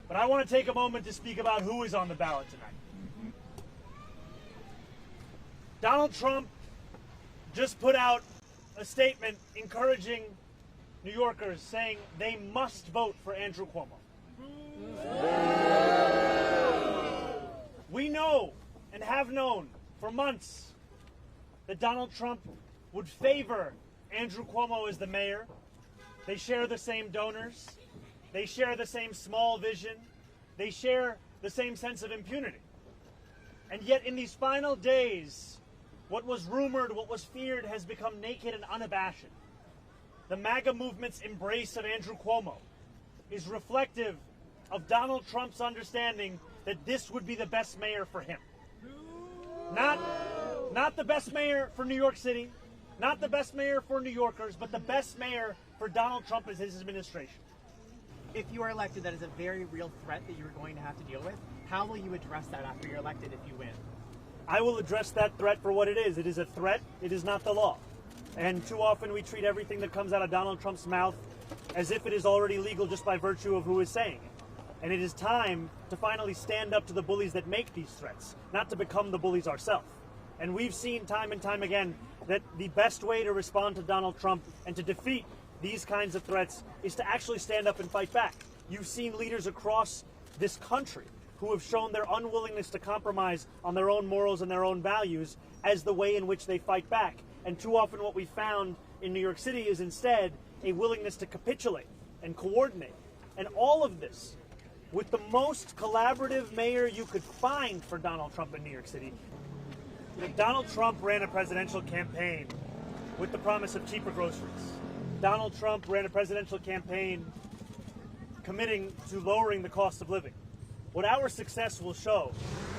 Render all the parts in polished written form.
But I want to take a moment to speak about who is on the ballot tonight. Donald Trump just put out a statement encouraging New Yorkers, saying they must vote for Andrew Cuomo. We know and have known for months that Donald Trump would favor Andrew Cuomo as the mayor. They share the same donors. They share the same small vision. They share the same sense of impunity. And yet in these final days, what was rumored, what was feared, has become naked and unabashed. The MAGA movement's embrace of Andrew Cuomo is reflective of Donald Trump's understanding that this would be the best mayor for him. Not the best mayor for New York City, not the best mayor for New Yorkers, but the best mayor for Donald Trump and his administration. If you are elected, that is a very real threat that you're going to have to deal with. How will you address that after you're elected if you win? I will address that threat for what it is. It is a threat. It is not the law. And too often we treat everything that comes out of Donald Trump's mouth as if it is already legal just by virtue of who is saying it. And it is time to finally stand up to the bullies that make these threats, not to become the bullies ourselves. And we've seen time and time again that the best way to respond to Donald Trump and to defeat these kinds of threats is to actually stand up and fight back. You've seen leaders across this country who have shown their unwillingness to compromise on their own morals and their own values as the way in which they fight back. And too often what we found in New York City is instead a willingness to capitulate and coordinate. And all of this with the most collaborative mayor you could find for Donald Trump in New York City. Donald Trump ran a presidential campaign with the promise of cheaper groceries. Donald Trump ran a presidential campaign committing to lowering the cost of living. What our success will show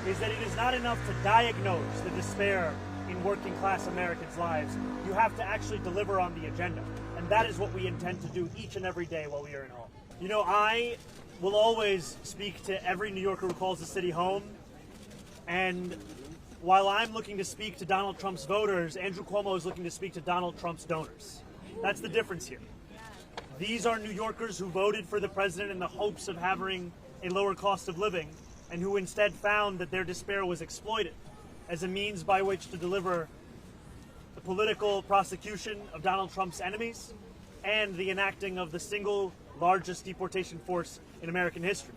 is that it is not enough to diagnose the despair in working class Americans' lives. You have to actually deliver on the agenda. And that is what we intend to do each and every day while we are in home. You know, I will always speak to every New Yorker who calls the city home. And while I'm looking to speak to Donald Trump's voters, Andrew Cuomo is looking to speak to Donald Trump's donors. That's the difference here. These are New Yorkers who voted for the president in the hopes of having a lower cost of living and who instead found that their despair was exploited as a means by which to deliver the political prosecution of Donald Trump's enemies and the enacting of the single largest deportation force in American history.